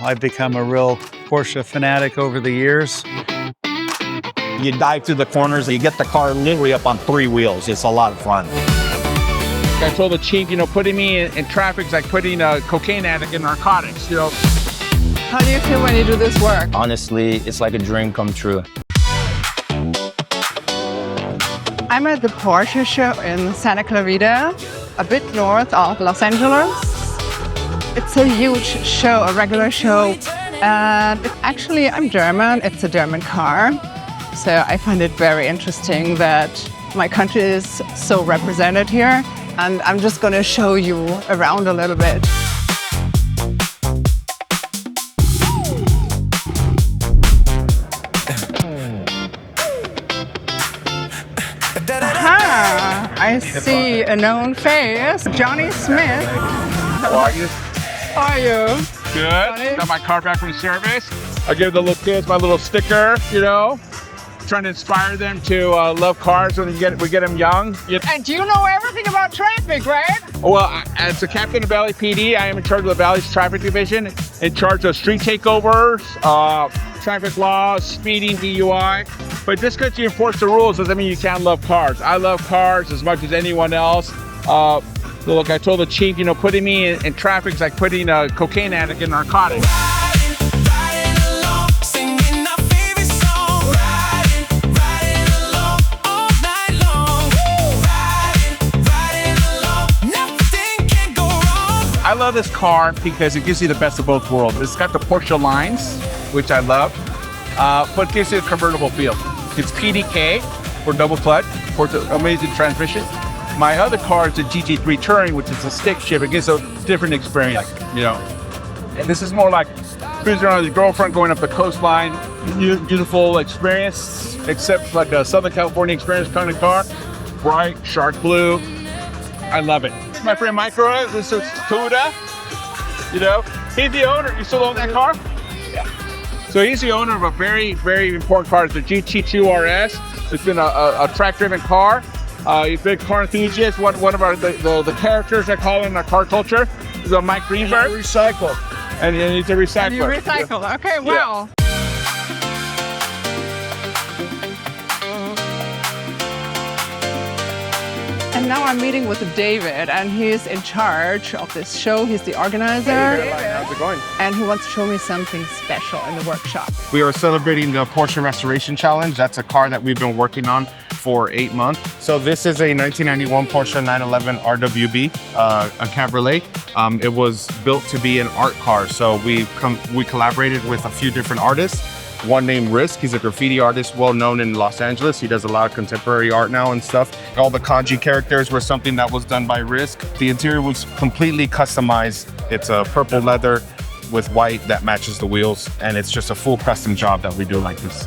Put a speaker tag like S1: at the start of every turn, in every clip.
S1: I've become a real Porsche fanatic over the years.
S2: You dive through the corners, you get the car literally up on 3 wheels. It's a lot of fun.
S3: I told the chief, putting me in traffic is like putting a cocaine addict in narcotics,
S4: How do you feel when you do this work?
S2: Honestly, it's like a dream come true.
S4: I'm at the Porsche show in Santa Clarita, a bit north of Los Angeles. It's a huge show, a regular show. And actually, I'm German. It's a German car. So I find it very interesting that my country is so represented here. And I'm just going to show you around a little bit. Aha! I see a known face, Johnny Smith.
S3: How are you?
S4: How are you?
S3: Good. Got my car back from service. I give the little kids my little sticker, trying to inspire them to love cars when we get them young.
S4: And you know everything about traffic, right?
S3: Well, as the captain of Valley PD, I am in charge of the Valley's traffic division, in charge of street takeovers, traffic laws, speeding, DUI. But just because you enforce the rules doesn't mean you can't love cars. I love cars as much as anyone else. Look, I told the chief, putting me in traffic is like putting a cocaine addict in narcotics. I love this car because it gives you the best of both worlds. It's got the Porsche lines, which I love, but it gives you a convertible feel. It's PDK for double clutch, Porsche amazing transmission. My other car is a GT3 Touring, which is a stick shift. It gives a different experience, And this is more like cruising around with your girlfriend, going up the coastline. Beautiful experience, except like a Southern California experience kind of car. Bright, shark blue. I love it. My friend Mike Greenberg, this is Toyota. He's the owner. You still own that car? Yeah. So he's the owner of a very, very important car. It's the GT2 RS. It's been a track-driven car. He's a big car enthusiast. One of the characters I call in our car culture is Mike Greenberg.
S1: Recycle.
S3: And he's a recycler.
S4: And you recycle. Okay, wow. Yeah. And now I'm meeting with David, and he's in charge of this show. He's the organizer.
S5: Hey, how's it going?
S4: And he wants to show me something special in the workshop.
S5: We are celebrating the Porsche Restoration Challenge. That's a car that we've been working on for 8 months. So this is a 1991 Porsche 911 RWB, a Cabriolet. It was built to be an art car. So we collaborated with a few different artists. One named Risk, he's a graffiti artist well known in Los Angeles. He does a lot of contemporary art now and stuff. All the kanji characters were something that was done by Risk. The interior was completely customized. It's a purple leather with white that matches the wheels. And it's just a full custom job that we do like this.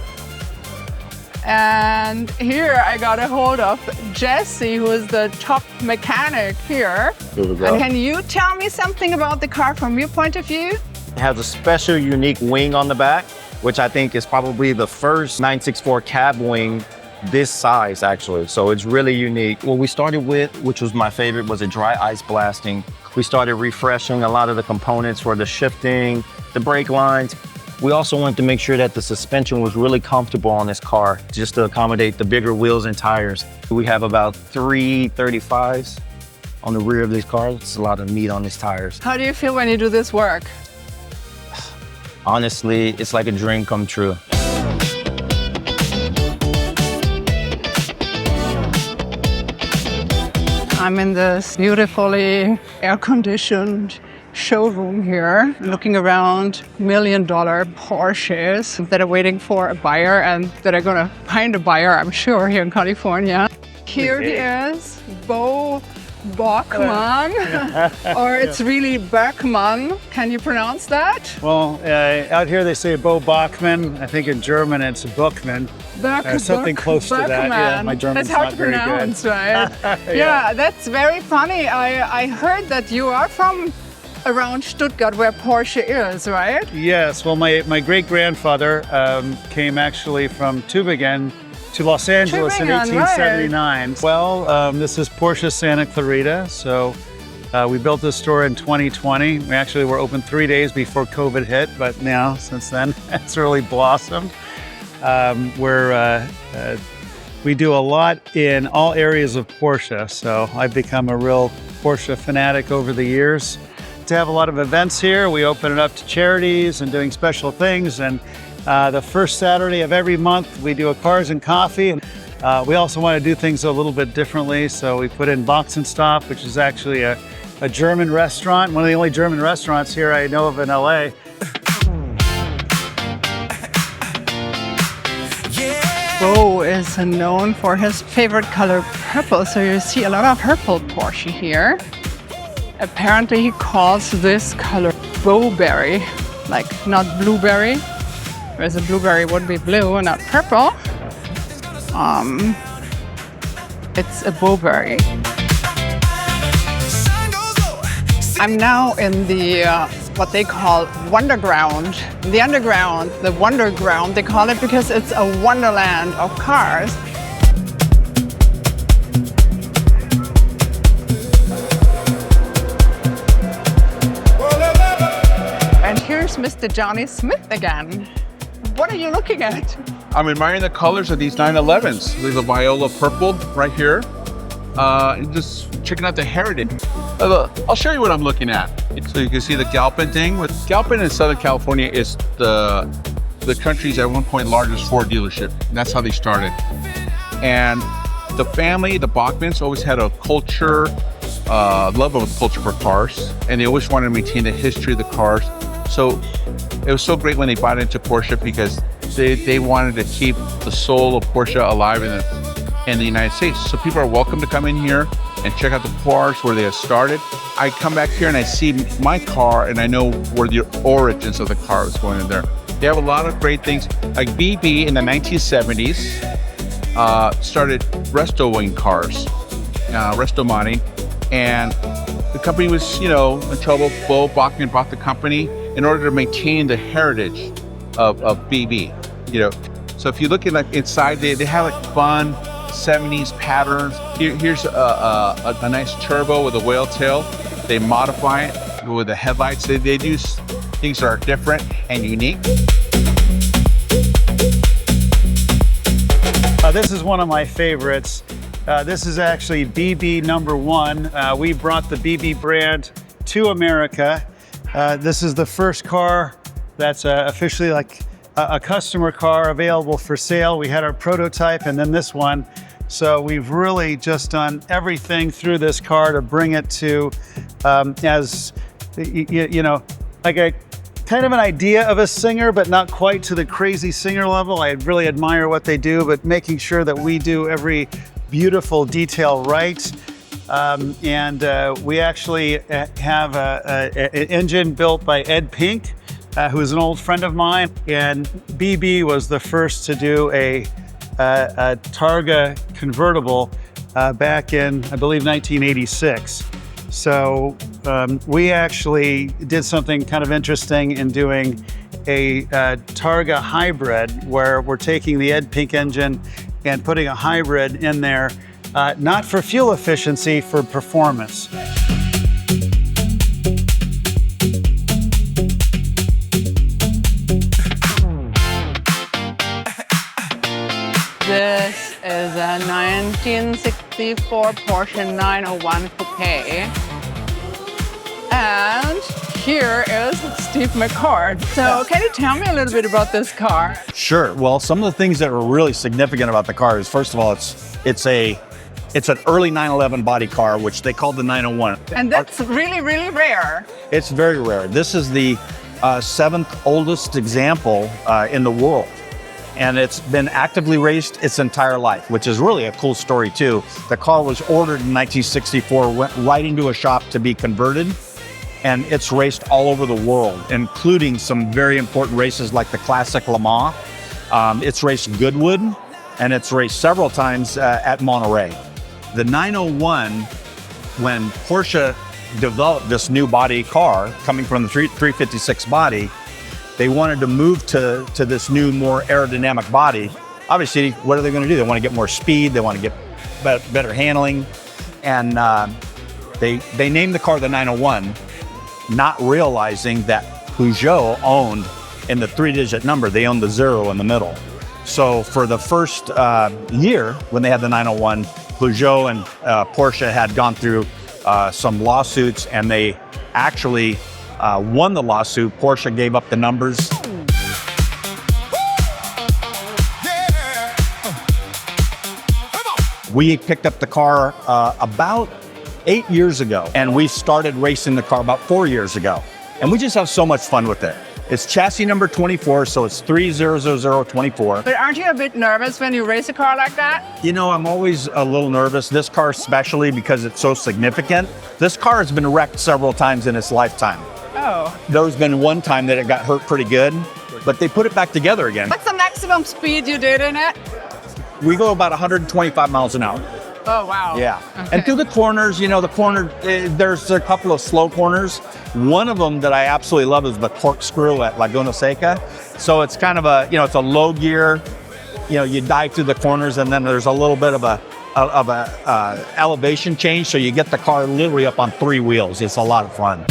S4: And here I got a hold of Jesse, who is the top mechanic here.
S2: Here we go.
S4: And can you tell me something about the car from your point of view?
S2: It has a special, unique wing on the back, which I think is probably the first 964 cab wing this size, actually. So it's really unique. What we started with, which was my favorite, was a dry ice blasting. We started refreshing a lot of the components for the shifting, the brake lines. We also wanted to make sure that the suspension was really comfortable on this car, just to accommodate the bigger wheels and tires. We have about 335s on the rear of this car. It's a lot of meat on these tires.
S4: How do you feel when you do this work?
S2: Honestly, it's like a dream come true.
S4: I'm in this beautifully air-conditioned showroom here, looking around $1 million Porsches that are waiting for a buyer and that are gonna find a buyer, I'm sure, here in California. Here he is, Beau Boeckmann, or it's really Boeckmann. Can you pronounce that?
S1: Well, out here they say Beau Boeckmann. I think in German it's Boeckmann. Something close to that. Yeah, my German's
S4: that's hard
S1: not
S4: to
S1: very
S4: pronounce,
S1: good.
S4: Right? Yeah, that's very funny. I heard that you are from around Stuttgart, where Porsche is, right?
S1: Yes. Well, my great-grandfather came actually from Tübingen to Los Angeles in 1879. Right. Well, this is Porsche Santa Clarita, so We built this store in 2020. We actually were open 3 days before COVID hit, but now, since then, it's really blossomed. We do a lot in all areas of Porsche, so I've become a real Porsche fanatic over the years. To have a lot of events here, we open it up to charities and doing special things, and the first Saturday of every month we do a Cars and Coffee, and we also want to do things a little bit differently, so we put in Box and Stop, which is actually a German restaurant, one of the only German restaurants here I know of in LA.
S4: Beau is known for his favorite color, purple, so you see a lot of purple Porsche here. Apparently he calls this color Bowberry, like not blueberry, whereas a blueberry would be blue and not purple. It's a Bowberry. I'm now in the what they call Wunderground. The underground, the Wunderground, they call it because it's a wonderland of cars. And here's Mr. Johnny Smith again. What are you looking at?
S3: I'm admiring the colors of these 911s. There's a viola purple right here. And just checking out the heritage. I'll show you what I'm looking at. So you can see the Galpin thing. Galpin in Southern California is the country's at one point largest Ford dealership. And that's how they started. And the family, the Boeckmanns, always had a culture, love of a culture for cars. And they always wanted to maintain the history of the cars. So it was so great when they bought into Porsche because they wanted to keep the soul of Porsche alive in the United States. So people are welcome to come in here and check out the cars where they have started. I come back here and I see my car and I know where the origins of the car is going in there. They have a lot of great things. Like BB in the 1970s started restoing cars, restomodding, and the company was, in trouble. Beau Boeckmann bought the company in order to maintain the heritage of BB. So if you look at inside, they have fun 70s patterns. Here's a nice turbo with a whale tail. They modify it with the headlights. They do things that are different and unique.
S1: This is one of my favorites. This is actually BB #1. We brought the BB brand to America. This is the first car that's officially like a customer car available for sale. We had our prototype and then this one. So we've really just done everything through this car to bring it to, like a kind of an idea of a singer, but not quite to the crazy singer level. I really admire what they do, but making sure that we do every beautiful detail right. We actually have an engine built by Ed Pink, who is an old friend of mine, and BB was the first to do a Targa convertible back in, I believe, 1986. So we actually did something kind of interesting in doing a Targa hybrid, where we're taking the Ed Pink engine and putting a hybrid in there, not for fuel efficiency, for performance.
S4: This is a 1964 Porsche 901 Coupe. And here is Steve McCord. So can you tell me a little bit about this car?
S6: Sure. Well, some of the things that are really significant about the car is, first of all, it's an early 911 body car, which they called the 901.
S4: And that's really, really rare.
S6: It's very rare. This is the 7th oldest example in the world. And it's been actively raced its entire life, which is really a cool story too. The car was ordered in 1964, went right into a shop to be converted, and it's raced all over the world, including some very important races like the Classic Le Mans. It's raced Goodwood, and it's raced several times at Monterey. The 901, when Porsche developed this new body car coming from the 356 body, they wanted to move to this new, more aerodynamic body. Obviously, what are they going to do? They want to get more speed. They want to get better handling. And They named the car the 901, not realizing that Peugeot owned, in the 3-digit number, they owned the 0 in the middle. So for the first year, when they had the 901, Peugeot and Porsche had gone through some lawsuits, and they actually won the lawsuit. Porsche gave up the numbers. We picked up the car about 8 years ago, and we started racing the car about 4 years ago. And we just have so much fun with it. It's chassis number 24, so it's 300024.
S4: But aren't you a bit nervous when you race a car like that?
S6: You know, I'm always a little nervous. This car especially, because it's so significant. This car has been wrecked several times in its lifetime.
S4: Oh.
S6: There's been one time that it got hurt pretty good, but they put it back together again.
S4: What's the maximum speed you did in it?
S6: We go about 125 miles an hour.
S4: Oh, wow.
S6: Yeah.
S4: Okay.
S6: And through the corners, you know, there's a couple of slow corners. One of them that I absolutely love is the Corkscrew at Laguna Seca. So it's kind of a, you know, it's a low gear, you know, you dive through the corners, and then there's a little bit of a elevation change. So you get the car literally up on 3 wheels. It's a lot of fun.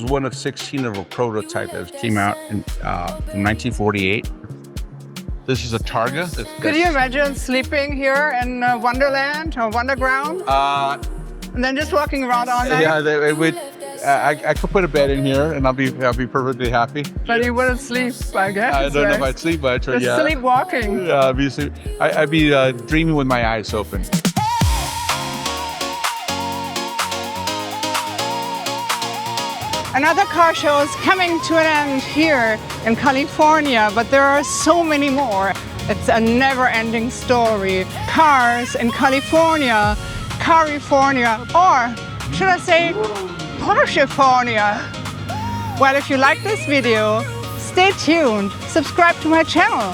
S3: One of 16 of a prototype that came out in 1948. This is a Targa.
S4: Could you imagine sleeping here in Wonderland or Wunderground? And then just walking around all night?
S3: Yeah, I could put a bed in here and I'll be perfectly happy.
S4: But you wouldn't sleep, I guess.
S3: I don't know if I'd sleep much.
S4: Just
S3: yeah.
S4: sleepwalking.
S3: Yeah, I'd be dreaming with my eyes open.
S4: Another car show is coming to an end here in California, but there are so many more. It's a never-ending story. Cars in California, California, or should I say Porschefornia? Well, if you like this video, stay tuned, subscribe to my channel.